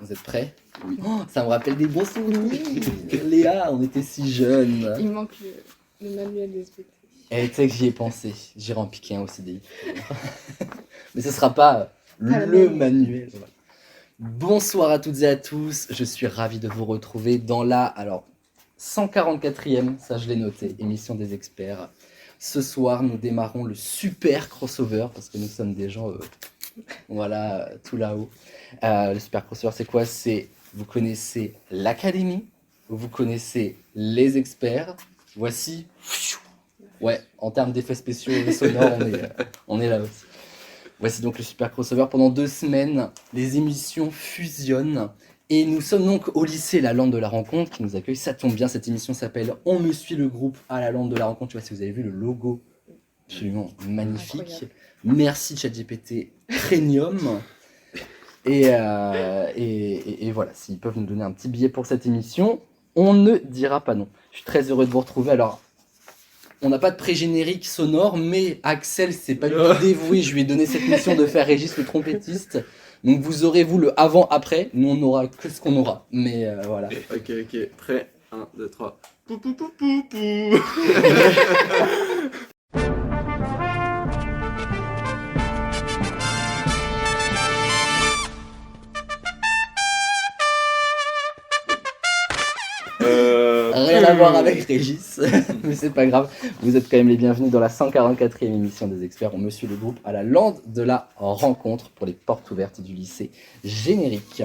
Vous êtes prêts? Oui. Oh, ça me rappelle des bons souvenirs. Léa, on était si jeunes. Il manque le manuel des SPT. Et tu sais que j'y ai pensé. J'irai en piquer un au CDI. Mais ce sera pas le manuel. Voilà. Bonsoir à toutes et à tous. Je suis ravi de vous retrouver dans la 144e, ça je l'ai noté, émission des experts. Ce soir, nous démarrons le super crossover parce que nous sommes des gens, voilà, tout là-haut. Le super crossover, c'est quoi? C'est, vous connaissez l'académie, vous connaissez les experts. Voici, ouais, en termes d'effets spéciaux et sonores, on est là aussi. Voici donc le super crossover. Pendant 2 semaines, les émissions fusionnent. Et nous sommes donc au lycée La Lande de la Rencontre qui nous accueille. Ça tombe bien, cette émission s'appelle On me suit le groupe à La Lande de la Rencontre. Je sais pas si vous avez vu le logo, absolument magnifique. Incroyable. Merci ChatGPT Premium. Et voilà, s'ils peuvent nous donner un petit billet pour cette émission, on ne dira pas non. Je suis très heureux de vous retrouver. Alors, on n'a pas de pré-générique sonore, mais Axel s'est pas du tout dévoué. Je lui ai donné cette mission de faire Régis le trompettiste. Donc vous aurez vous le avant-après. Nous on n'aura que ce qu'on aura. Mais voilà. Ok. Prêt 1, 2, 3. Pou pou pou pou pou. Rien à voir avec Régis, mais c'est pas grave. Vous êtes quand même les bienvenus dans la 144e émission des experts. On me suit le groupe à La Lande de la Rencontre pour les portes ouvertes du lycée. Générique.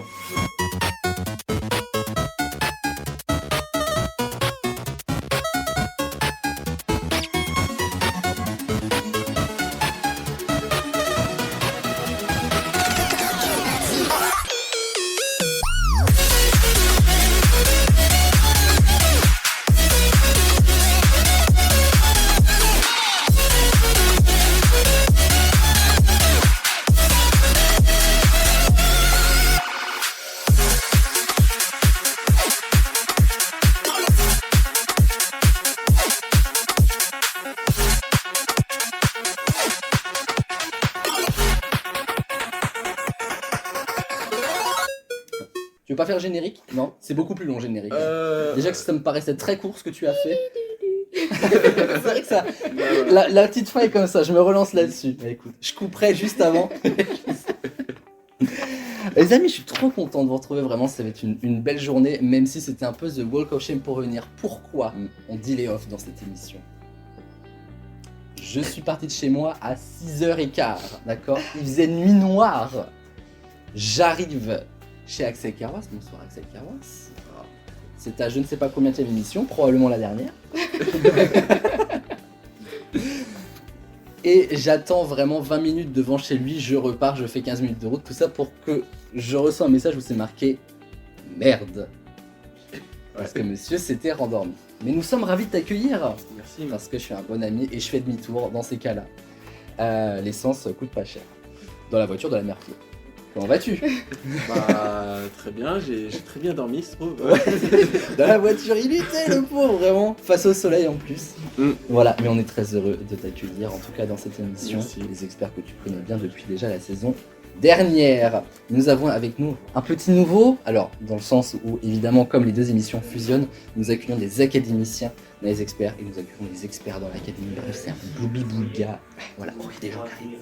Tu veux pas faire générique? Non, c'est beaucoup plus long générique. Déjà que ça me paraissait très court ce que tu as fait. C'est vrai que ça, la petite fin est comme ça, je me relance là-dessus. Mais écoute, je couperai juste avant. Les amis, je suis trop content de vous retrouver, vraiment, ça va être une belle journée, même si c'était un peu The Walk of Shame pour revenir. Pourquoi on dit les off dans cette émission? Je suis parti de chez moi à 6h15, d'accord? Il faisait nuit noire. J'arrive chez Axel Carwas. Bonsoir Axel Carwas. C'est ta je ne sais pas combien de émission, probablement la dernière. Et j'attends vraiment 20 minutes devant chez lui, je repars, je fais 15 minutes de route, tout ça pour que je reçois un message où c'est marqué « Merde ». Parce que monsieur s'était rendormi. Mais nous sommes ravis de t'accueillir. Merci. Parce que je suis un bon ami et je fais demi-tour dans ces cas-là. L'essence coûte pas cher. Dans la voiture de la mère Flo. Comment vas-tu? Bah très bien, j'ai très bien dormi, se trouve. Dans la voiture, il était le pauvre, vraiment, face au soleil en plus. Voilà, mais on est très heureux de t'accueillir, en tout cas dans cette émission. Merci. Les experts que tu connais bien depuis déjà la saison dernière. Nous avons avec nous un petit nouveau, alors dans le sens où évidemment comme les deux émissions fusionnent, nous accueillons des académiciens dans les experts et nous accueillons des experts dans l'académie. Bref, c'est un bloubi-boulga. Voilà, oh, il y a des gens qui arrivent.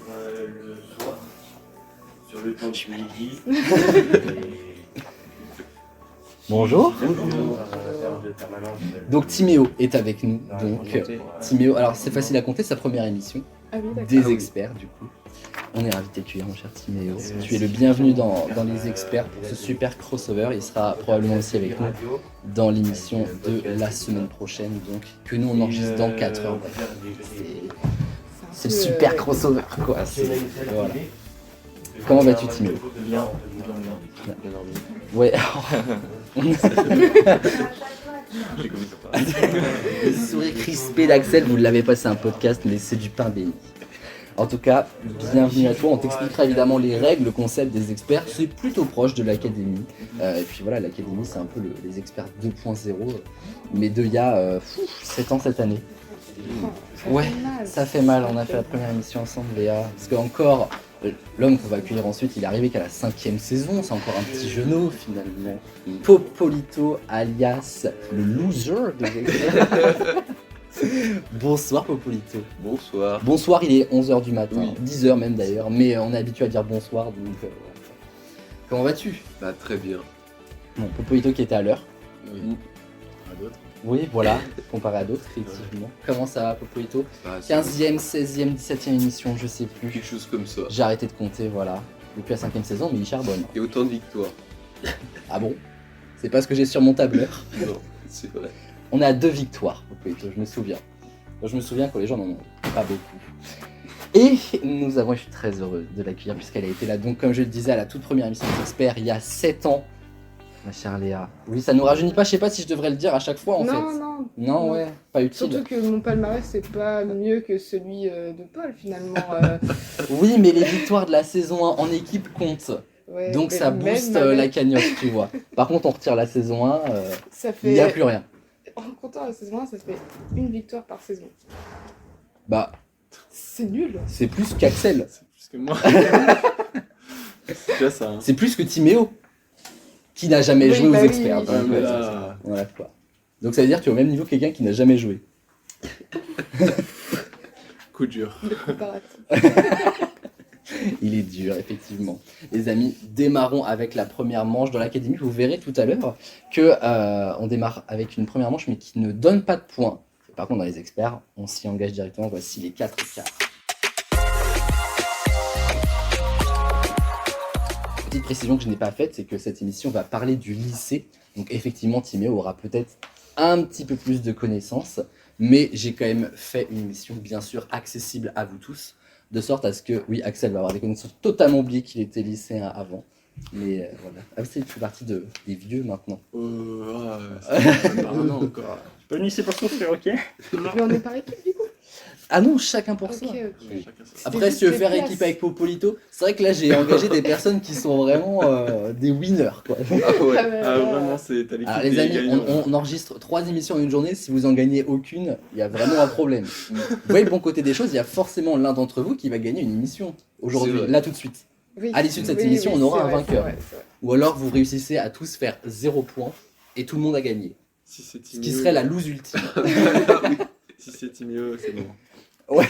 Le soir, sur le temps du midi. Bonjour. Bonjour. Donc Timéo est avec nous. Donc Timéo, alors c'est facile à compter, sa première émission des experts du coup. On est ravis de t'accueillir mon cher Timéo. Tu es le bienvenu dans les experts pour ce super crossover. Il sera probablement aussi avec nous dans l'émission de la semaine prochaine, donc que nous on enregistre dans 4 heures. C'est le super crossover quoi. Voilà. Comment vas-tu Timéo? Bien. Ouais. J'ai commis ça. Le sourire crispé d'Axel, vous l'avez pas, c'est un podcast, mais c'est du pain béni. En tout cas, bienvenue à toi. On t'expliquera évidemment les règles, le concept des experts. C'est plutôt proche de l'académie. Et puis voilà, l'académie, c'est un peu les experts 2.0. Mais il y a 7 ans cette année. Ouais, ça fait mal. On a fait la première émission ensemble, Léa. Parce qu'encore, L'homme qu'on va accueillir ensuite, il est arrivé qu'à la 5e saison, c'est encore un petit genou finalement. Popolito, alias le loser de l'expert. Bonsoir Popolito. Bonsoir. Bonsoir, il est 11h du matin, Oui. 10h même d'ailleurs, mais on est habitué à dire bonsoir, donc voilà. Comment vas-tu? Bah très bien. Bon, Popolito qui était à l'heure. Oui. À d'autres. Oui, voilà, comparé à d'autres, effectivement. Comment ça va Popolito? Bah, c'est 15e, 16e, 17e émission, je sais plus. quelque chose comme ça. J'ai arrêté de compter, voilà. Depuis la 5e saison, mais il charbonne. Et autant de victoires. Ah bon? C'est pas ce que j'ai sur mon tableur. Non, c'est vrai. On est à 2 victoires, Popolito, je me souviens. Je me souviens que les gens n'en ont pas beaucoup. Et nous avons, je suis très heureux de l'accueillir puisqu'elle a été là, donc comme je le disais, à la toute première émission des experts, il y a 7 ans. Ma chère Léa. Oui, ça nous rajeunit pas, je sais pas si je devrais le dire à chaque fois en non, fait. non. Non, ouais, pas utile. Surtout que mon palmarès, c'est pas mieux que celui de Paul, finalement. Oui, mais les victoires de la saison 1 en équipe comptent. Ouais, Donc mais ça même booste avec- la cagnotte, tu vois. Par contre, on retire la saison 1, Ça il n'y a fait... plus rien. En comptant la saison 1, ça fait une victoire par saison. Bah, C'est nul. c'est plus qu'Axel. C'est plus que moi. C'est déjà ça. Hein. C'est plus que Timéo, qui n'a jamais Oui, joué bah aux oui, experts. oui, Donc, Ah, mais ouais, là, voilà quoi. Donc ça veut dire que tu es au même niveau que quelqu'un qui n'a jamais joué. coup dur. Le comparatif. Il est dur, effectivement. Les amis, démarrons avec la première manche dans l'académie. Vous verrez tout à l'heure que on démarre avec une première manche, mais qui ne donne pas de points. Par contre, dans les experts, on s'y engage directement. Voici les 4 écarts. Petite précision que je n'ai pas faite, c'est que cette émission va parler du lycée. Donc effectivement, Timéo aura peut-être un petit peu plus de connaissances, mais j'ai quand même fait une émission, bien sûr, accessible à vous tous, de sorte à ce que, oui, Axel va avoir des connaissances totalement oubliées qu'il était lycéen avant. Mais voilà. Ah, tu fais partie des vieux maintenant. C'est pas un an encore. Pas venu ici pour souffrir, ok? Mais on est par équipe, du coup. Ah non, chacun pour Ok, soi. ok. Oui, chacun sa- Après, si tu veux faire C'était équipe place. avec Popolito, c'est vrai que là, j'ai engagé des personnes qui sont vraiment des winners, quoi. Ah ouais, Ah ouais, ah, ouais. vraiment, c'est t'as l'équipe Alors, les des amis, gagnants. on enregistre 3 émissions en une journée. Si vous en gagnez aucune, il y a vraiment un problème. Vous voyez le bon côté des choses, il y a forcément l'un d'entre vous qui va gagner une émission aujourd'hui, C'est vrai. là tout de suite. Oui. À l'issue de cette Oui, émission, oui, on aura c'est un vrai, vainqueur. c'est vrai. Ou alors vous réussissez à tous faire 0 points et tout le monde a gagné. Si c'est Ce qui Timéo, serait la lose ultime. Si c'est Timéo, c'est bon. Ouais,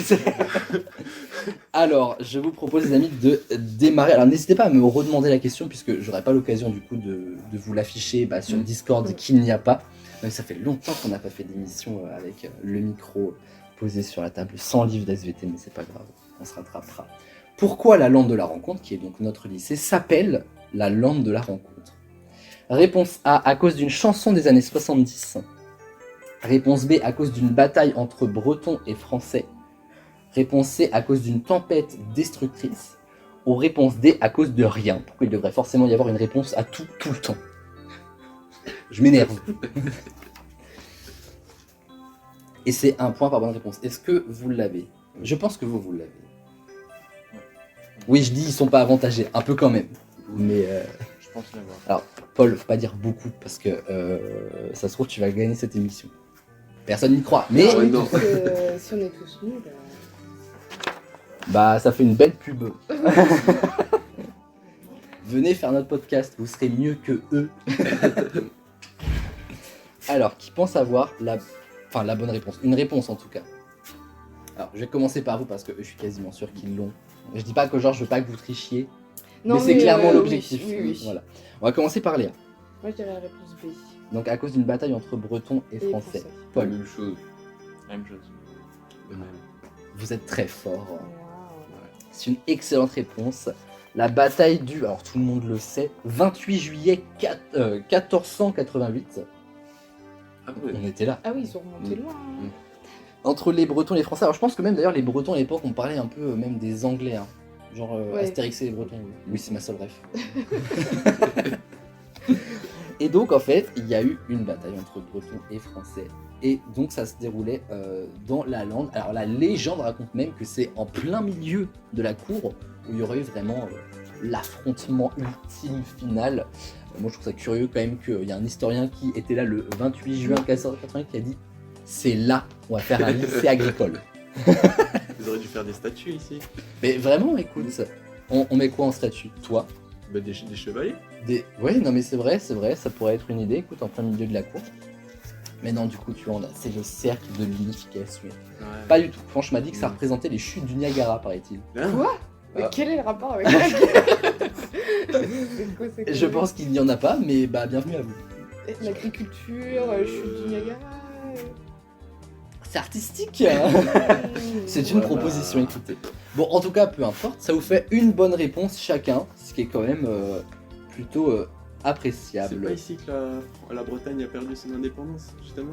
alors, je vous propose, les amis, de démarrer. Alors, n'hésitez pas à me redemander la question, puisque j'aurai pas l'occasion, du coup, de vous l'afficher sur le Discord qu'il n'y a pas. Donc, ça fait longtemps qu'on n'a pas fait d'émission avec le micro posé sur la table, sans livre d'SVT, mais c'est pas grave, on se rattrapera. Pourquoi la lande de la rencontre, qui est donc notre lycée, s'appelle la lande de la rencontre? Réponse A, à cause d'une chanson des années 70. Réponse B, à cause d'une bataille entre Bretons et Français. Réponse C, à cause d'une tempête destructrice. Ou réponse D, à cause de rien. Pourquoi il devrait forcément y avoir une réponse à tout, tout le temps? Je m'énerve. Et c'est un point par bonne réponse. Est-ce que vous l'avez? Je pense que vous l'avez. Oui, je dis ils sont pas avantagés, un peu quand même. Mais Je pense l'avoir. Paul, faut pas dire beaucoup parce que ça se trouve tu vas gagner cette émission. Personne n'y croit. Mais Ah ouais, non. Si on est tous nuls. bah ça fait une belle pub. Venez faire notre podcast, vous serez mieux que eux. Alors, qui pense avoir la bonne réponse? Une réponse en tout cas. Alors, je vais commencer par vous parce que je suis quasiment sûr qu'ils l'ont. Je dis pas que genre je veux pas que vous trichiez, mais c'est clairement l'objectif. Oui, oui. Voilà. On va commencer par Léa. Moi, je dirais la réponse B. Donc à cause d'une bataille entre Bretons et Et Français. Français. La Paul, même chose. Même chose. Le même. vous êtes très fort. Wow. C'est une excellente réponse. La bataille du, alors tout le monde le sait, 28 juillet 1488. Ah ouais. On était là. Ah oui, ils sont remontés loin. hein. Entre les Bretons et les Français. Alors je pense que même d'ailleurs les Bretons à l'époque on parlait un peu même des Anglais. Hein. Genre Ouais. Astérix et les Bretons. Oui, c'est ma seule ref. Et donc en fait, il y a eu une bataille entre Bretons et Français. Et donc ça se déroulait dans la lande. Alors la légende raconte même que c'est en plein milieu de la cour où il y aurait eu vraiment l'affrontement ultime final. Moi je trouve ça curieux quand même qu'il y a un historien qui était là le 28 juin 1488 qui a dit c'est là on va faire un lycée agricole. Ils auraient dû faire des statues ici. Mais vraiment écoute, On met quoi en statut? Toi? Bah, des chevaliers. Ouais, non mais c'est vrai, ça pourrait être une idée, écoute, en plein milieu de la cour. Mais non, du coup, tu vois, c'est le cercle de l'unification. Ouais. Pas du tout. Franche m'a dit que ça représentait les chutes du Niagara, paraît-il. Hein Quoi? Mais Ah. quel est le rapport avec la C'est quoi, c'est Je quoi pense qu'il n'y en a pas, mais bah bienvenue à vous. L'agriculture, chute du Niagara. C'est artistique hein. C'est une Voilà. proposition, écoutez. Bon, en tout cas, peu importe, ça vous fait une bonne réponse chacun, ce qui est quand même plutôt C'est pas appréciable. ici que la Bretagne a perdu son indépendance, justement.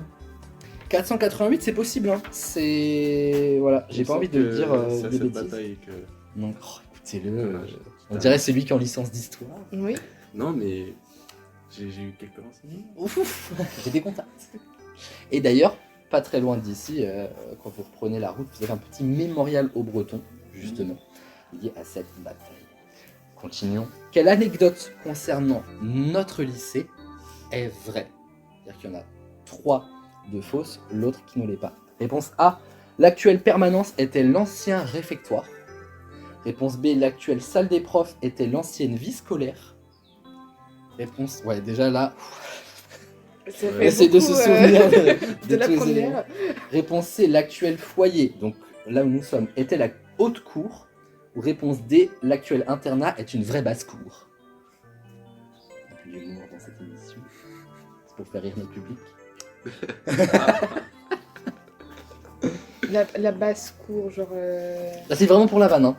488, c'est possible, hein. C'est... Voilà, j'ai Il me pas envie semble de que dire c'est à des cette bêtises. bataille que... Donc, écoutez-le. Dommage. On dirait celui qui est en licence d'histoire. Oui. Non, mais j'ai eu quelques renseignements. Ouf, j'ai des contacts. Et d'ailleurs, pas très loin d'ici, quand vous reprenez la route, vous avez un petit mémorial aux Bretons, justement, lié à cette bataille. Continuons. Quelle anecdote concernant notre lycée est vraie? C'est-à-dire qu'il y en a 3 de fausses, l'autre qui ne l'est pas. Réponse A. L'actuelle permanence était l'ancien réfectoire. Réponse B. L'actuelle salle des profs était l'ancienne vie scolaire. Réponse... Ouais, déjà là... Ça Ouais. fait Essaye de se beaucoup, souvenir de la tous les éléments. première. Réponse C, l'actuel foyer, donc là où nous sommes, était la haute cour. Ou réponse D, l'actuel internat est une vraie basse-cour. Un peu d'humour dans cette émission. C'est pour faire rire notre public. La basse-cour, genre... Là, c'est vraiment pour la vanne, hein.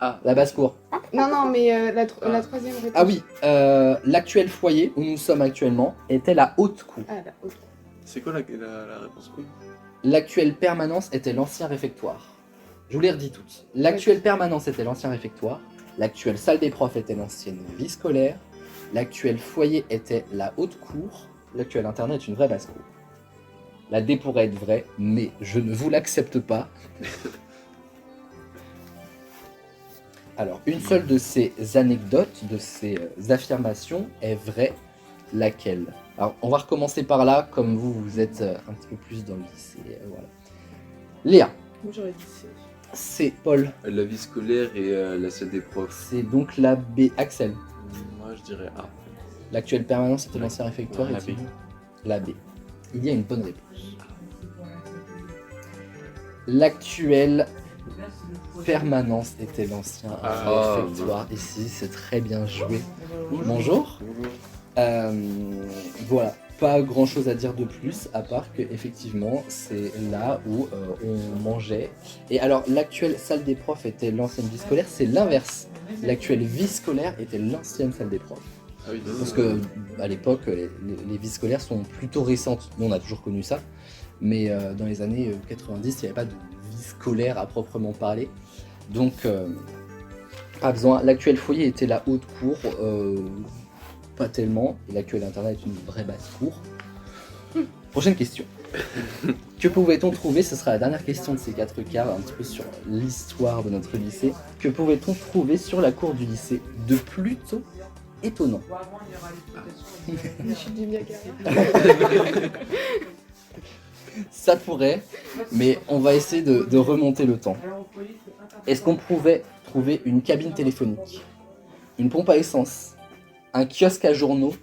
Ah, La basse-cour. Non, mais la troisième réponse. Ah oui, l'actuel foyer où nous sommes actuellement était la haute cour. Ah, la haute. c'est quoi la réponse cool? L'actuelle permanence était l'ancien réfectoire. Je vous les redis toutes. L'actuelle permanence était l'ancien réfectoire. L'actuelle salle des profs était l'ancienne vie scolaire. L'actuel foyer était la haute cour. L'actuel internat est une vraie basse cour. La D pourrait être vraie, mais je ne vous l'accepte pas. Alors, une seule de ces anecdotes, de ces affirmations est vraie. Laquelle? Alors, on va recommencer par là, comme vous êtes un petit peu plus dans le lycée. Voilà. Léa, Moi, j'aurais dit C. c'est Paul. La vie scolaire et la salle des profs. C'est donc la B. Axel. Moi, je dirais A. L'actuelle permanence était l'ancien réfectoire. Ouais, la est-il B. La B. Il y a une bonne réponse. L'actuelle permanence était l'ancien Ah, réfectoire. Ici, c'est très bien joué. Bonjour. Voilà, pas grand chose à dire de plus, à part que effectivement c'est là où on mangeait. Et alors, l'actuelle salle des profs était l'ancienne vie scolaire, c'est l'inverse. L'actuelle vie scolaire était l'ancienne salle des profs. Ah oui, Parce que à l'époque, les vies scolaires sont plutôt récentes. Nous, on a toujours connu ça. Mais dans les années 90, il n'y avait pas de vie scolaire à proprement parler. Donc, pas besoin. L'actuel foyer était la haute cour. Pas tellement. Et l'actuel internat est une vraie basse cour. Prochaine question. Que pouvait-on trouver? Ce sera la dernière question de ces 4 quarts, un petit peu sur l'histoire de notre lycée. Que pouvait-on trouver sur la cour du lycée de plutôt étonnant? La chute du Niagara. Ça pourrait, mais on va essayer de remonter le temps. Est-ce qu'on pouvait trouver une cabine téléphonique, une pompe à essence, un kiosque à journaux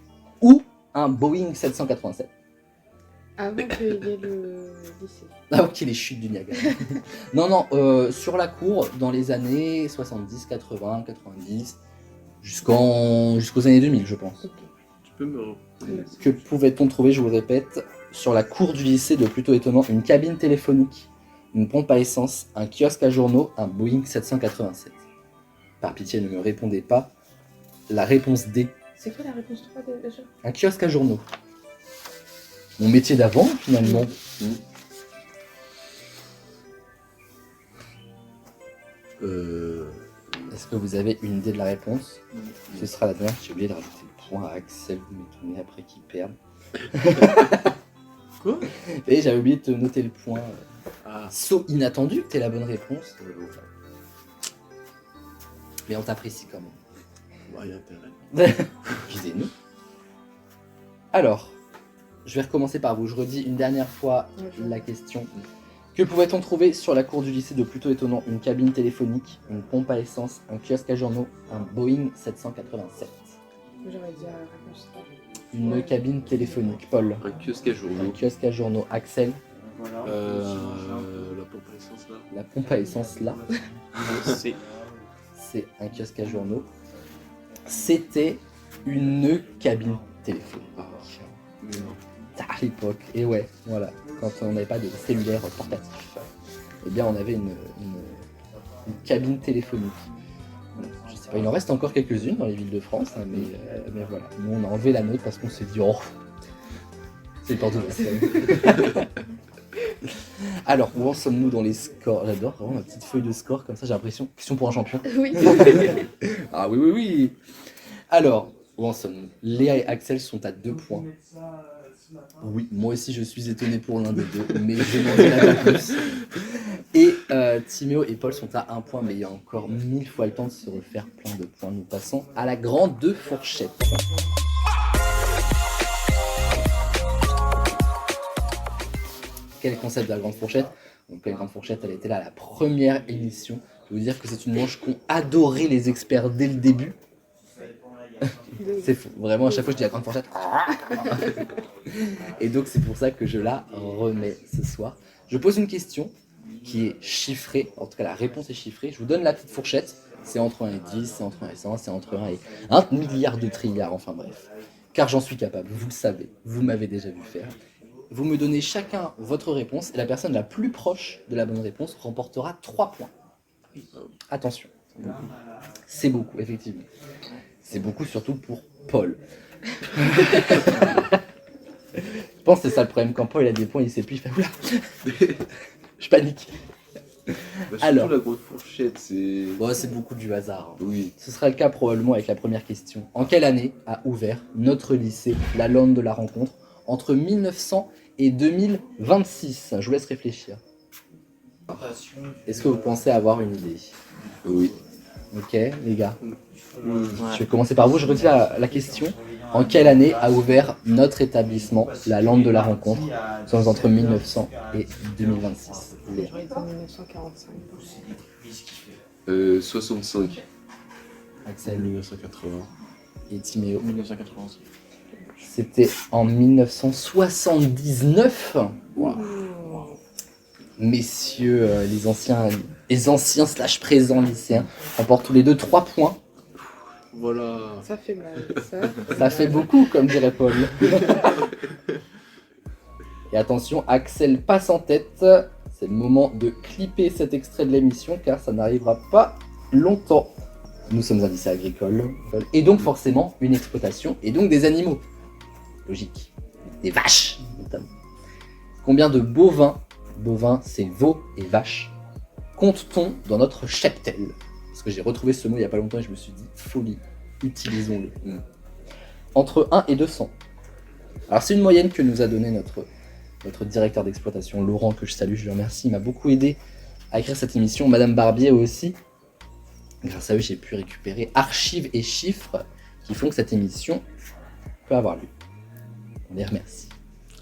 ou un Boeing 787? Avant qu'il y ait le lycée. Ah ok, les chutes du Niagara. Non, sur la cour, dans les années 70, 80, 90, jusqu'aux années 2000, je pense. Ok. Tu peux me... Que pouvait-on trouver, je vous le répète, sur la cour du lycée de plutôt étonnant? Une cabine téléphonique, une pompe à essence, un kiosque à journaux, un Boeing 787. Par pitié, ne me répondez pas. La réponse D, C'est quoi la réponse 3 déjà? un kiosque à journaux. Mon métier d'avant, finalement. Est-ce que vous avez une idée de la réponse? Ce sera la dernière. J'ai oublié de rajouter le point à Axel, vous m'étonnez après qu'il perde. Quoi? Et j'avais oublié de te noter le point. Ah, Saut inattendu, t'es la bonne réponse. Voilà. Mais on t'apprécie quand même. bah, y a intérêt. Disez-nous. Alors, je vais recommencer par vous. Je redis une dernière fois la question. Que pouvait-on trouver sur la cour du lycée de plutôt étonnant? Une cabine téléphonique, une pompe à essence, un kiosque à journaux, un Boeing 787. J'aurais dit la réponse A. Une Ouais. cabine téléphonique, Paul. Un kiosque à Un journaux. kiosque à journaux, Axel. La pompe à essence là. La pompe à essence là, C'est c'est un kiosque à journaux. C'était une cabine téléphonique. Mais non. À l'époque, et ouais, voilà, quand on n'avait pas de cellulaire portatif, eh bien on avait une cabine téléphonique. Je sais pas, il en reste encore quelques-unes dans les villes de France, hein, mais voilà. Nous on a enlevé la nôtre parce qu'on s'est dit, oh, c'est le porte de Alors, où en sommes-nous dans les scores? J'adore vraiment ma petite feuille de score, comme ça j'ai l'impression, question pour un champion. Oui. Ah oui, oui, oui. Alors, où en sommes-nous? Léa et Axel sont à 2 points. Oui, moi aussi je suis étonné pour l'un des deux, mais je n'en dirai pas plus. Et Timéo et Paul sont à 1 point, mais il y a encore 1000 fois le temps de se refaire plein de points. Nous passons à la grande fourchette. Quel est le concept de la grande fourchette? Donc la grande fourchette, elle était là à la première émission. Je veux dire que c'est une manche qu'ont adoré les experts dès le début. C'est fou, vraiment à chaque fois je dis la grande fourchette. Et donc c'est pour ça que je la remets ce soir. Je pose une question qui est chiffrée, en tout cas la réponse est chiffrée. Je vous donne la petite fourchette, c'est entre 1 et 10, c'est entre 1 et 100, c'est entre 1 et 1 milliard de trilliards, enfin bref. Car j'en suis capable, vous le savez, vous m'avez déjà vu faire. Vous me donnez chacun votre réponse et la personne la plus proche de la bonne réponse remportera 3 points. Attention, c'est beaucoup, effectivement. C'est beaucoup surtout pour Paul. Je pense que c'est ça le problème. Quand Paul a des points, il sait plus, il fait oula. Je panique. Surtout Alors. la grosse fourchette, c'est. Bon, c'est beaucoup du hasard. Oui. Ce sera le cas probablement avec la première question. En quelle année a ouvert notre lycée la lande de la rencontre entre 1900 et 2026? Je vous laisse réfléchir. Est-ce que vous pensez avoir une idée? Oui. Ok, les gars. Je vais commencer par vous. Je redis la question. En quelle année a ouvert notre établissement la lande de la rencontre? Nous sommes entre 1900 et 2026. Léa. J'aurais dit 1945. 65. Axel 1980. et Timéo. 1986. C'était en 1979. Wow. Messieurs, les anciens / présents lycéens remportent tous les deux 3 points. Voilà. Ça fait mal. Ça fait beaucoup, comme dirait Paul. Et attention, Axel passe en tête. C'est le moment de clipper cet extrait de l'émission, car ça n'arrivera pas longtemps. Nous sommes un lycée agricole, et donc forcément une exploitation, et donc des animaux. Logique. Des vaches, notamment. Combien de bovins c'est veaux et vaches, compte-t-on dans notre cheptel? Parce que j'ai retrouvé ce mot il n'y a pas longtemps et je me suis dit, folie, utilisons-le. Entre 1 et 200. Alors c'est une moyenne que nous a donné notre directeur d'exploitation, Laurent, que je salue, je le remercie, il m'a beaucoup aidé à écrire cette émission. Madame Barbier aussi. Grâce à eux, j'ai pu récupérer archives et chiffres qui font que cette émission peut avoir lieu. On les remercie.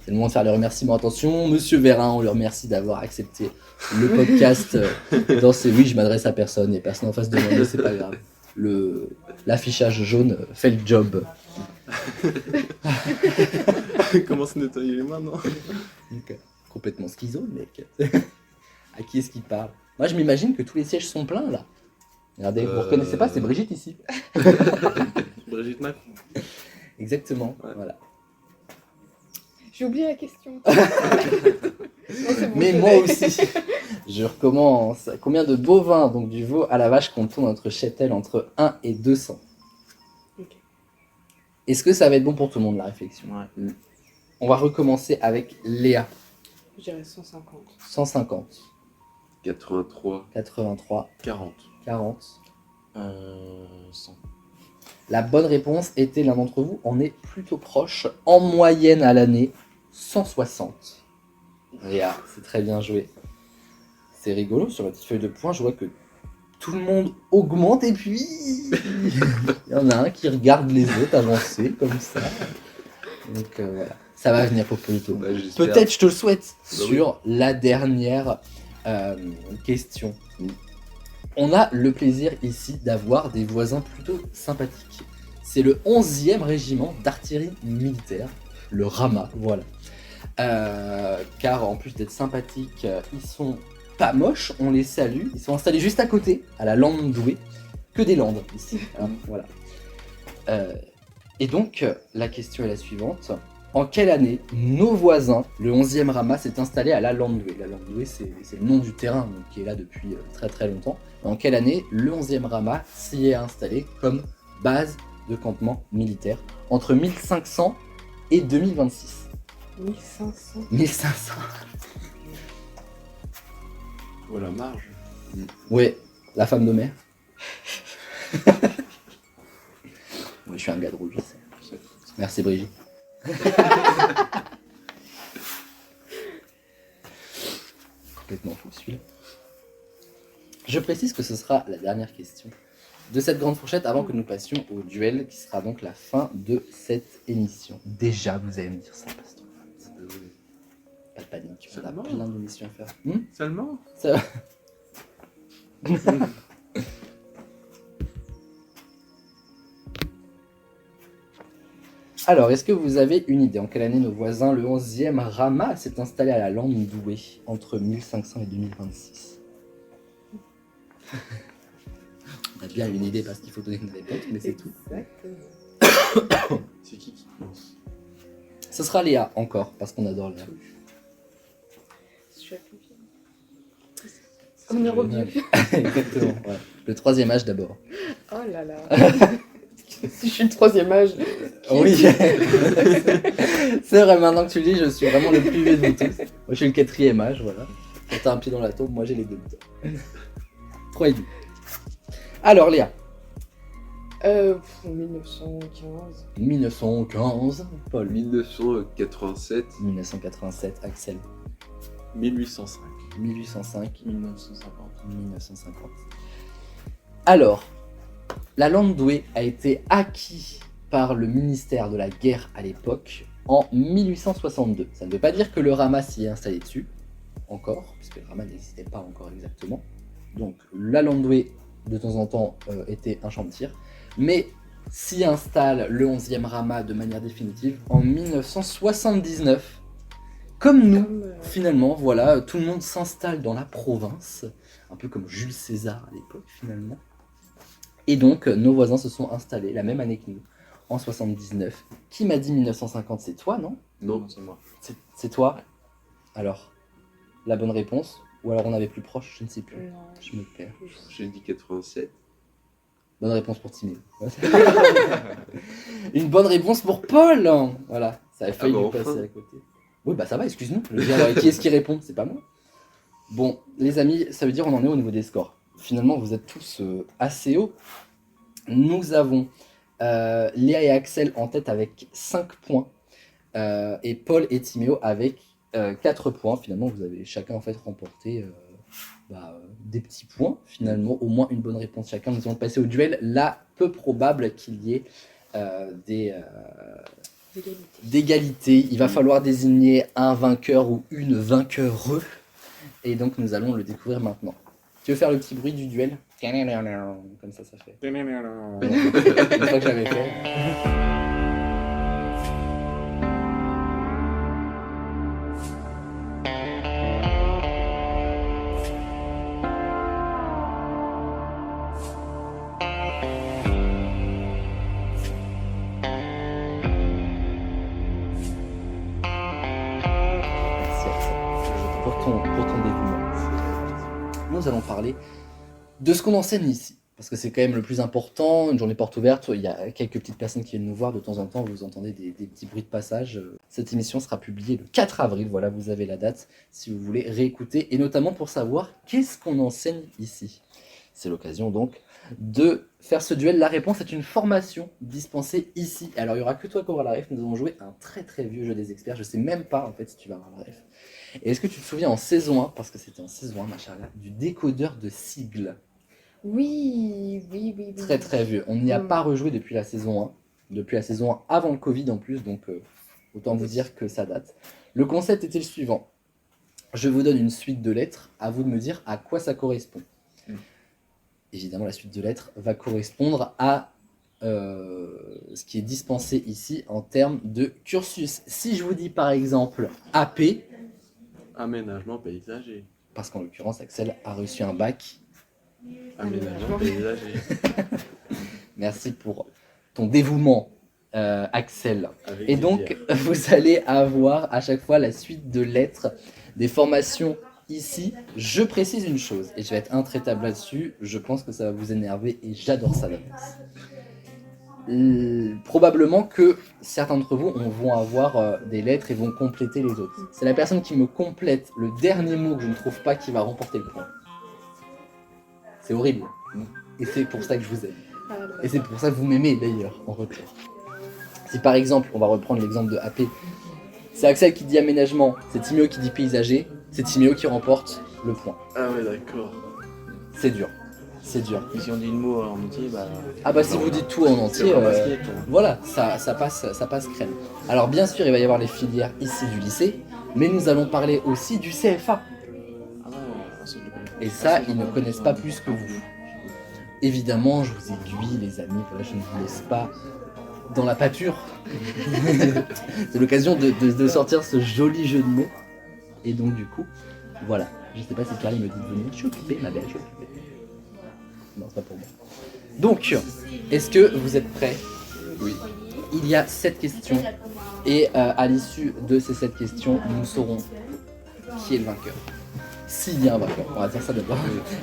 C'est le moment de faire les remerciements. Attention, Monsieur Vérin, on le remercie d'avoir accepté le podcast dans ces... Oui, je m'adresse à personne, et personne en face de moi, mais c'est pas grave. L'affichage jaune fait le job. Comment se nettoyer les mains, non? Donc, complètement schizo, le mec. À qui est-ce qu'il parle? Moi, je m'imagine que tous les sièges sont pleins, là. Regardez, vous reconnaissez pas, c'est Brigitte ici. Brigitte Macron. Exactement, Ouais. voilà. J'ai oublié la question. Non, c'est bon, Mais je moi l'ai. aussi, je recommence. Combien de bovins, donc du veau à la vache, compte-t-on dans notre cheptel entre 1 et 200? Ok. Est-ce que ça va être bon pour tout le monde, la réflexion? Ouais. On va recommencer avec Léa. Je dirais 150. 150, 83. 83, 40. 40. 100. La bonne réponse était, l'un d'entre vous en est plutôt proche. En moyenne à l'année, 160. Léa, c'est très bien joué. C'est rigolo, sur la petite feuille de points, je vois que tout le monde augmente et puis il y en a un qui regarde les autres avancer comme ça. Donc voilà. Ça va venir, Popolito. Bah, j'espère. Peut-être, je te le souhaite, Bah oui. sur la dernière question. On a le plaisir ici d'avoir des voisins plutôt sympathiques. C'est le 11e régiment d'artillerie militaire, le Rama, voilà. Car en plus d'être sympathiques, ils sont pas moches, on les salue. Ils sont installés juste à côté, à la lande douée, que des landes ici. Hein, voilà. Et donc, la question est la suivante. En quelle année nos voisins, le 11e Rama, s'est installé à la lande douée? La lande douée, c'est le nom du terrain donc, qui est là depuis très très longtemps. En quelle année le 11e Rama s'y est installé comme base de campement militaire entre 1500 et 2026? 1500. 1500. Oh la marge. Ouais, la femme de mer. Ouais, je suis un gars drôle, je sais. Merci Brigitte. Complètement fou celui-là. Je précise que ce sera la dernière question de cette grande fourchette avant que nous passions au duel qui sera donc la fin de cette émission. Déjà, vous allez me dire ça passe trop vite. Pas de panique, on a Seulement. plein d'émissions à faire. Seulement. Ça va. Alors, est-ce que vous avez une idée en quelle année nos voisins, le 11e Rama, s'est installé à la lande douée entre 1500 et 2026? On a bien une idée parce qu'il faut donner une réponse, mais c'est tout. Exactement. C'est qui pense? Ce sera Léa encore, parce qu'on adore Léa. Je suis confiante. On est revenu. Exactement, ouais. Le 3e âge d'abord. Oh là là. Si je suis le 3e âge. Oui. C'est vrai, maintenant que tu le dis, je suis vraiment le plus vieux de vous tous. Moi, je suis le 4e âge, voilà. Quand t'as un pied dans la tombe, moi j'ai les deux. 3 et demi. Alors, Léa. En 1915. 1915. Paul. 1987. 1987. Axel. 1805. 1805. 1950. 1950. Alors, la lande douée a été acquise par le ministère de la guerre à l'époque en 1862. Ça ne veut pas dire que le Rama s'y est installé dessus, encore, puisque le Rama n'existait pas encore exactement. Donc la lande douée, de temps en temps, était un champ de tir, mais s'y installe le 11e Rama de manière définitive en 1979. Comme nous, finalement, voilà, tout le monde s'installe dans la province, un peu comme Jules César à l'époque, finalement. Et donc, nos voisins se sont installés la même année que nous, en 79. Qui m'a dit 1950? C'est toi, non? Non, c'est moi. C'est toi? Alors, la bonne réponse? Ou alors on avait plus proche, je ne sais plus. Non. Je me perds. j'ai dit 87. Bonne réponse pour Timéo. Une bonne réponse pour Paul. Voilà, ça a failli bah lui enfin. passer à côté. Oui, bah ça va, excuse-nous. Je veux dire, qui est-ce qui répond? C'est pas moi. Bon, les amis, ça veut dire on en est au niveau des scores. Finalement, vous êtes tous assez hauts. Nous avons Léa et Axel en tête avec 5 points. Et Paul et Timéo avec 4 points. Finalement, vous avez chacun en fait remporté des petits points. Finalement, au moins une bonne réponse chacun. Nous allons passer au duel. Là, peu probable qu'il y ait d'égalité. Il va falloir désigner un vainqueur ou une vainqueure. Et donc, nous allons le découvrir maintenant. Tu veux faire le petit bruit du duel? Comme ça fait. Une fois que j'avais fait. Merci Axel pour ton dévouement. Nous allons parler de ce qu'on enseigne ici, parce que c'est quand même le plus important. Une journée porte ouverte, il y a quelques petites personnes qui viennent nous voir de temps en temps, vous entendez des petits bruits de passage. Cette émission sera publiée le 4 avril, voilà, vous avez la date si vous voulez réécouter, et notamment pour savoir qu'est-ce qu'on enseigne ici. C'est l'occasion donc de faire ce duel. La réponse est une formation dispensée ici. Alors il n'y aura que toi qui auras la ref, nous allons jouer un très très vieux jeu des experts, je sais même pas en fait si tu vas avoir la ref. Et est-ce que tu te souviens en saison 1, parce que c'était en saison 1 ma Charla, du décodeur de sigles? Oui. Très très vieux. On n'y a pas rejoué depuis la saison 1. Depuis la saison 1 avant le Covid en plus, donc Autant vous dire que ça date. Le concept était le suivant. Je vous donne une suite de lettres, à vous de me dire à quoi ça correspond. Évidemment, la suite de lettres va correspondre à ce qui est dispensé ici en termes de cursus. Si je vous dis par exemple AP, Aménagement paysager. parce qu'en l'occurrence Axel a reçu un bac, Aménagement paysager. merci pour ton dévouement Axel. Avec Et donc plaisir. vous allez avoir à chaque fois la suite de lettres des formations ici. Je précise une chose, et je vais être intraitable là-dessus, je pense que ça va vous énerver et j'adore ça d'avance. Probablement que certains d'entre vous vont avoir des lettres et vont compléter les autres. C'est la personne qui me complète le dernier mot que je ne trouve pas qui va remporter le point. C'est horrible. Et c'est pour ça que je vous aime. Et c'est pour ça que vous m'aimez d'ailleurs en retour. Si par exemple, on va reprendre l'exemple de AP, c'est Axel qui dit aménagement, c'est Timéo qui dit paysager, c'est Timéo qui remporte le point. Ah ouais, d'accord. C'est dur. C'est dur. Et si on dit le mot en entier, bah. Ah bah si vous dites tout en entier, C'est pas basket, voilà, ça passe crème. Alors bien sûr, il va y avoir les filières ici du lycée, mais nous allons parler aussi du CFA. Ah ouais, c'est du Et ça, ils ne connaissent pas plus que vous. Évidemment, je vous aiguille les amis, voilà, je ne vous laisse pas dans la pâture. C'est l'occasion de sortir ce joli jeu de mots. Et donc du coup, voilà. Je sais pas si Karine me dit de venir, je suis occupée, ma belle, je suis occupée. Non, c'est pas pour moi. Donc, est-ce que vous êtes prêts? Oui. Il y a 7 questions. Et à l'issue de ces 7 questions, nous saurons qui est le vainqueur. S'il y a un vainqueur, on va dire ça d'abord.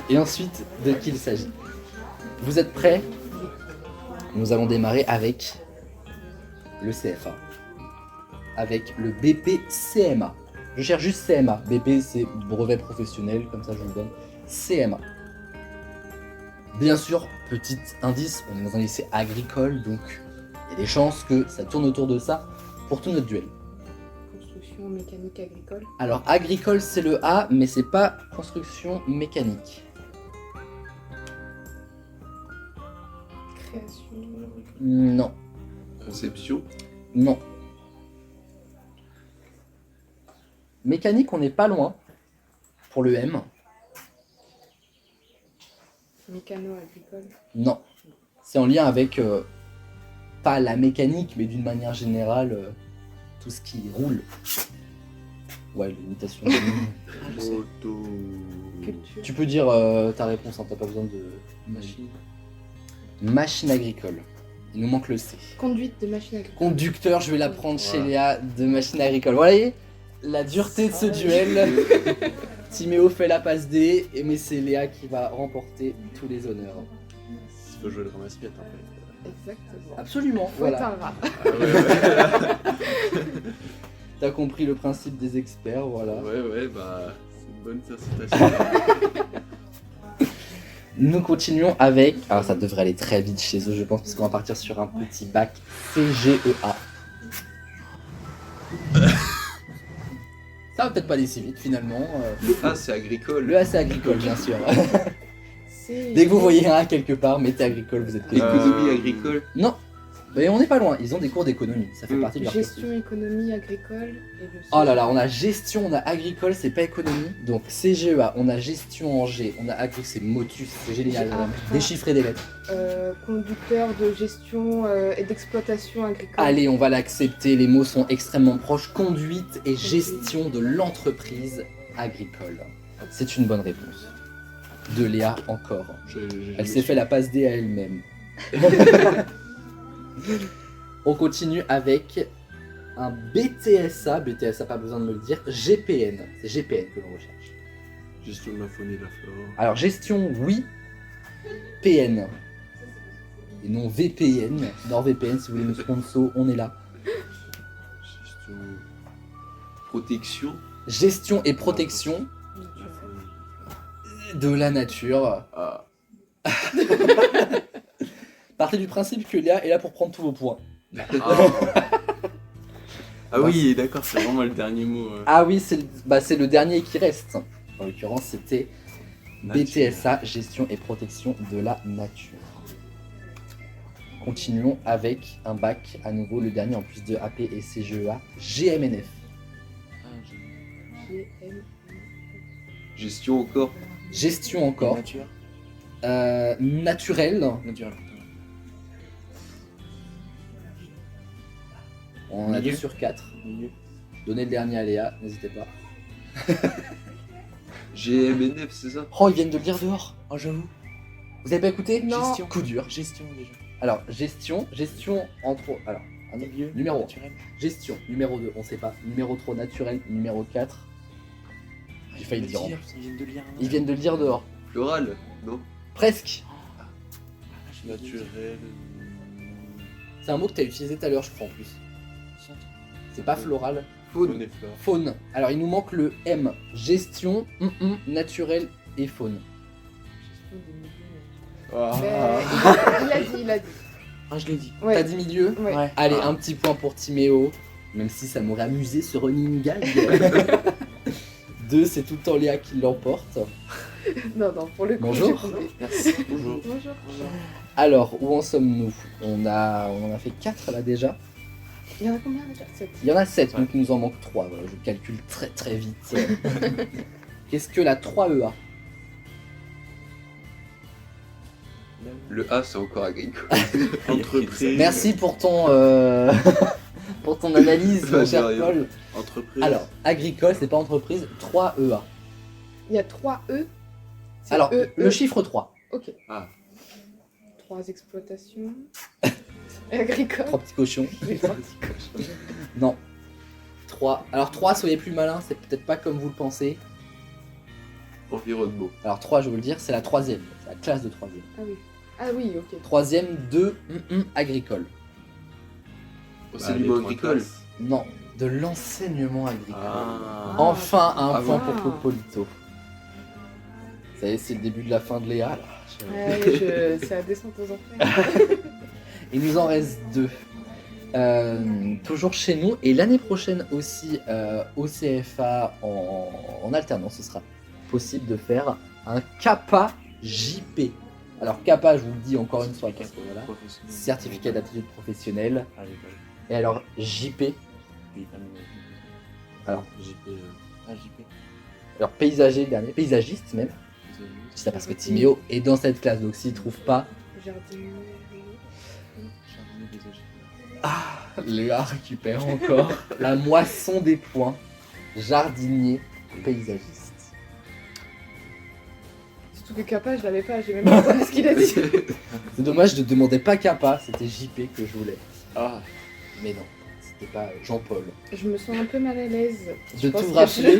Et ensuite, de qui il s'agit. Vous êtes prêts? Nous allons démarrer avec le CFA. Avec le BPCMA. Je cherche juste CMA. BP, c'est brevet professionnel, comme ça je vous le donne. CMA. Bien sûr, petit indice, on est dans un lycée agricole, donc il y a des chances que ça tourne autour de ça pour tout notre duel. Construction mécanique agricole. Alors, agricole, c'est le A, mais c'est pas construction mécanique. Création. Non, Conception. non. Mécanique, on n'est pas loin pour le M. Mécano agricole. Non. C'est en lien avec, pas la mécanique, mais d'une manière générale, tout ce qui roule. Ouais, l'imitation de Auto. Culture. Tu peux dire ta réponse, hein, t'as pas besoin de... Machine. Machine agricole. Il nous manque le C. Conduite de machine agricole. Conducteur, je vais la prendre chez Voilà. Léa de machine agricole. Vous voyez la dureté de ce duel. Timéo fait la passe D, mais c'est Léa qui va remporter tous les honneurs. Il faut jouer le ramasse-pièce en fait. Exactement. Absolument, Faut être voilà. un rat. Ah ouais, T'as compris le principe des experts, voilà. ouais, bah, c'est une bonne citation. Nous continuons avec... Alors ça devrait aller très vite chez eux, je pense, parce qu'on va partir sur un petit bac CGEA. Ça va peut-être pas aller si vite, finalement. Ah, c'est agricole. Le A, c'est agricole, bien sûr. C'est. Dès que vous voyez un A quelque part, mettez agricole, vous êtes payé. Économie agricole. Non, mais on n'est pas loin, ils ont des cours d'économie, ça fait partie de leur Gestion cursus. économie agricole. Et le Oh là là, on a gestion, on a agricole, c'est pas économie. Donc CGEA, on a gestion en G, on a agricole, c'est motus, c'est génial. Ah, Déchiffrer des lettres. Conducteur de gestion et d'exploitation agricole. Allez, on va l'accepter, les mots sont extrêmement proches. Conduite et gestion de l'entreprise agricole. C'est une bonne réponse. De Léa encore. Elle s'est fait la passe D à elle-même. On continue avec un BTSA, BTSA pas besoin de me le dire, GPN, c'est GPN que l'on recherche. Gestion de la faune et de la flore. Alors gestion oui, PN. Et non VPN, NordVPN si vous voulez nous sponsor, on est là. Gestion Protection. Gestion et protection de la faune. de la nature. Ah, Partez du principe que Léa est là pour prendre tous vos points. ah oui, d'accord, c'est vraiment le dernier mot. Ah oui, c'est le dernier qui reste. En l'occurrence, c'était Nature. BTSA, gestion et protection de la nature. Continuons avec un bac, à nouveau le dernier en plus de AP et CGEA, GMNF. Ah, GM. Gestion encore. Gestion encore. Nature. Naturel. Naturel. On en a Milieu. 2 sur 4. Milieu. Donnez le dernier à Léa, n'hésitez pas. GMNF, c'est ça? Oh, ils viennent de le dire dehors. Oh, j'avoue. Vous avez pas écouté? Non. Gestion. Coup dur. Gestion déjà. Alors, gestion en trop. Alors, un autre. Milieu. Numéro 1. Naturel. Gestion. Numéro 2, on sait pas. Numéro 3, naturel. Numéro 4. J'ai failli le dire en plus. Ils viennent de lire. Ils viennent de le dire dehors. Floral, non? Presque. Naturel. C'est un mot que tu as utilisé tout à l'heure, je crois en plus. C'est pas floral. Faune. et fleurs. Faune. Alors, il nous manque le M. Gestion, naturel et faune. Il a dit. Ah, je l'ai dit. Ouais. T'as dit milieu? Ouais. Allez, Ah. un petit point pour Timéo. Même si ça m'aurait amusé ce running gag. 2, c'est tout le temps Léa qui l'emporte. Non, pour le coup. Bonjour. j'ai compris. Merci. Bonjour. Bonjour. Alors, où en sommes-nous? On en a fait 4 là déjà. Il y en a combien déjà 7. Il y en a 7, Ouais. donc il nous en manque 3. Voilà, je calcule très très vite. Qu'est-ce que la 3EA? Le A, c'est encore agricole. Entreprise. Merci pour ton, pour ton analyse, mon Pas cher de rien. Paul. Entreprise. Alors, agricole, c'est pas entreprise, 3EA. Il y a 3 E. C'est Alors, E, le E. chiffre 3. Ok. Ah. 3 exploitations. Agricole. 3 petits cochons. Oui, 3 petits cochons. Non. 3. Alors 3, soyez plus malin, c'est peut-être pas comme vous le pensez. Environnement. Alors 3, je veux le dire, c'est la 3e. C'est la classe de 3e. Ah oui. Ah oui, ok. 3e de agricole. Enseignement agricole. Non, de l'enseignement agricole. Ah. Enfin, un Ah point bon. pour Popolito. Ça y est, c'est le début de la fin de Léa. Là. Ouais, c'est la descente aux enfers. Il nous en reste 2. Toujours chez nous. Et l'année prochaine aussi, au CFA, en alternance, ce sera possible de faire un Kappa JP. Alors Kappa, je vous le dis encore une fois, parce que voilà, certificat d'aptitude professionnelle. Ah, j'ai pas eu. Et alors JP, Oui, quand même. alors, JP. Ah, JP. alors paysager le dernier, paysagiste même. Je dis ça parce que Timéo est dans cette classe, donc s'il trouve pas, Jardinier. Jardinier paysager. Léa récupère encore la moisson des points. Jardinier, paysagiste. Surtout que Kappa, je l'avais pas, j'ai même pas entendu ce qu'il a dit. C'est dommage, je ne demandais pas Kappa, c'était JP que je voulais. Ah, Mais non, c'était pas Jean-Paul. Je me sens un peu mal à l'aise. De Je pense tout que rappeler.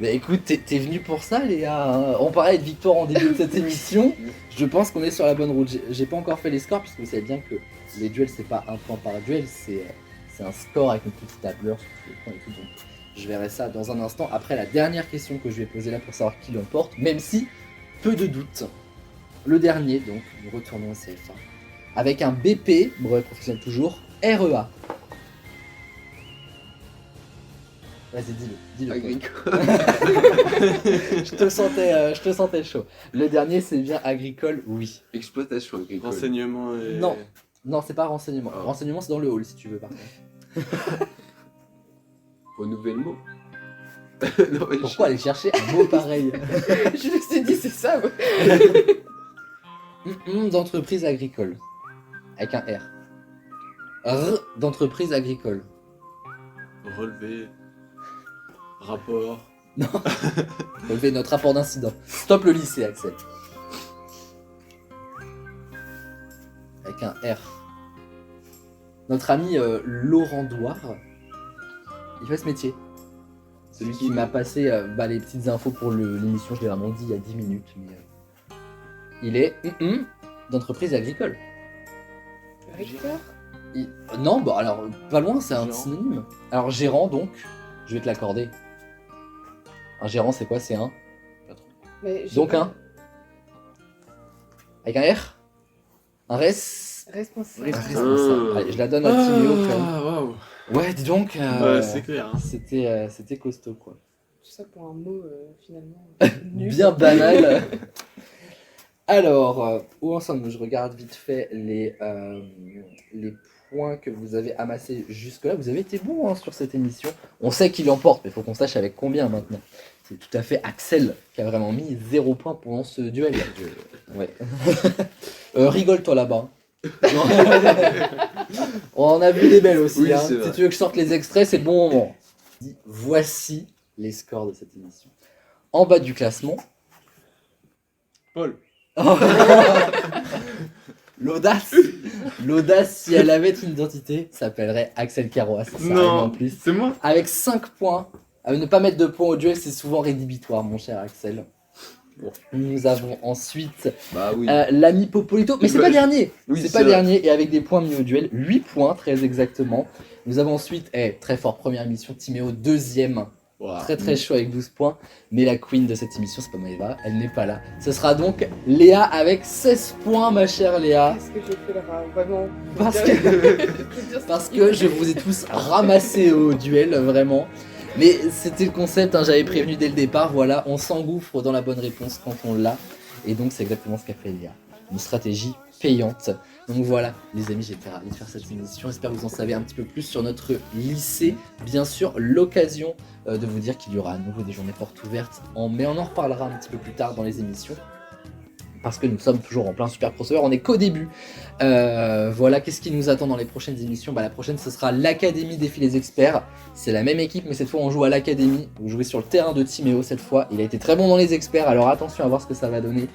Mais écoute, t'es venu pour ça, Léa. Hein. On parlait de victoire en début de cette émission. Je pense qu'on est sur la bonne route. J'ai pas encore fait les scores, puisque vous savez bien que les duels, c'est pas un point par duel, c'est un score avec une petite tableur sur tous les points et tout. Donc, je verrai ça dans un instant. Après la dernière question que je vais poser là pour savoir qui l'emporte, même si, peu de doute. Le dernier, donc, nous retournons au CFA. Avec un BP, brevet professionnel toujours, REA. Vas-y, dis-le. Agricole. je te sentais chaud. Le dernier, c'est bien agricole, oui. Exploitation agricole. Renseignement et. Non. Non, c'est pas renseignement. Ah. Renseignement, c'est dans le hall, si tu veux, par contre. Renouvellement. Non, mais Pourquoi aller chercher un mot pareil? Je me suis dit, c'est ça, ouais. D'entreprise agricole. Avec un R. D'entreprise agricole. Relevé. Rapport. Relever notre rapport d'incident. Stop le lycée, Axel. Avec un R. Notre ami Laurent Douard, il fait ce métier. Celui qui m'a passé les petites infos pour l'émission, je l'ai vraiment dit il y a 10 minutes. Mais, il est d'entreprise agricole. Recteur. Non, bah alors, pas loin, c'est un Gérant. synonyme. Alors, gérant, donc, je vais te l'accorder. Un gérant, c'est quoi? C'est un. Patron. Mais j'ai Donc pas- un. Avec un R. Un res. Responsable. Responsable. Allez, je la donne à Timéo quand même. Ah, waouh. Ouais, dis donc. Ouais, c'est clair. Hein. C'était costaud, quoi. Tout ça pour un mot, finalement. Bien banal. Alors, où ensemble, je regarde vite fait les points que vous avez amassés jusque-là. Vous avez été bon hein, sur cette émission. On sait qui l'emporte, mais il faut qu'on sache avec combien maintenant. C'est tout à fait Axel qui a vraiment mis 0 points pendant ce duel. Ouais. Rigole toi là-bas. On en a vu des belles aussi. Oui, hein. c'est vrai. Si tu veux que je sorte les extraits, c'est le bon moment. Voici les scores de cette émission. En bas du classement. Paul. L'audace, si elle avait une identité, s'appellerait Axel Carrois. Ça arrive en Non, plus. c'est moi. Avec 5 points, ne pas mettre de points au duel, c'est souvent rédhibitoire, mon cher Axel. Bon. Nous avons ensuite Bah oui. l'ami Popolito, mais c'est Bah, pas dernier. oui, c'est c'est pas vrai. dernier, et avec des points mis au duel, 8 points très exactement. Nous avons ensuite, très fort, première émission, Timéo, deuxième. Très très chaud avec 12 points, mais la queen de cette émission, c'est pas Maëva, elle n'est pas là. Ce sera donc Léa avec 16 points, ma chère Léa. Qu'est-ce que j'ai fait là, vraiment? Parce que je vous ai tous ramassés au duel, vraiment. Mais c'était le concept, hein, j'avais prévenu dès le départ, voilà, on s'engouffre dans la bonne réponse quand on l'a. Et donc c'est exactement ce qu'a fait Léa. Une stratégie payante. Donc voilà, les amis, j'étais ravi de faire cette émission. J'espère que vous en savez un petit peu plus sur notre lycée. Bien sûr, l'occasion de vous dire qu'il y aura à nouveau des journées portes ouvertes mais on en reparlera un petit peu plus tard dans les émissions. Parce que nous sommes toujours en plein super crossover, on n'est qu'au début. Voilà, qu'est-ce qui nous attend dans les prochaines émissions? La prochaine, ce sera l'Académie Défi les Experts. C'est la même équipe, mais cette fois, on joue à l'Académie. Vous jouez sur le terrain de Timéo cette fois. Il a été très bon dans les experts, alors attention à voir ce que ça va donner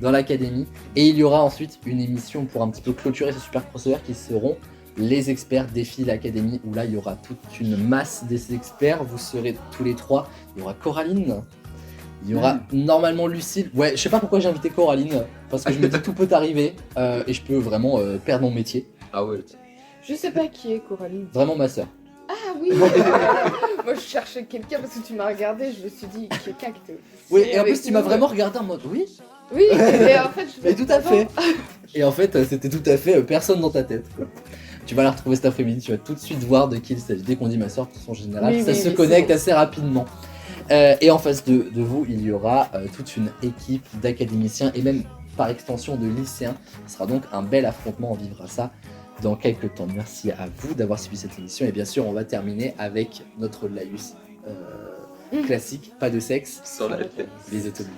dans l'Académie. Et il y aura ensuite une émission pour un petit peu clôturer ce super crossover qui seront les experts Défi l'Académie, où là, il y aura toute une masse des experts. Vous serez tous les trois. Il y aura Coraline. Il y aura normalement Lucille. Ouais, je sais pas pourquoi j'ai invité Coraline, parce que je me dis tout peut arriver et je peux vraiment perdre mon métier. Ah ouais. Je sais pas qui est Coraline. Vraiment ma sœur. Ah oui. Moi je cherchais quelqu'un parce que tu m'as regardé, je me suis dit quelqu'un qui te. Oui, et en avec plus tu m'as nous. vraiment regardé en mode oui. Oui, mais en fait je Mais tout à fait. Et en fait c'était tout à fait personne dans ta tête, quoi. Tu vas la retrouver cet après-midi, tu vas tout de suite voir de qui il s'agit. Dès qu'on dit ma sœur, de façon générale, Oui, ça oui, se oui, connecte c'est assez rapidement. Et en face de vous, il y aura toute une équipe d'académiciens et même par extension de lycéens. Ce sera donc un bel affrontement, on vivra ça dans quelques temps. Merci à vous d'avoir suivi cette émission et bien sûr on va terminer avec notre laïus classique, pas de sexe, Sur la tête. les automobiles.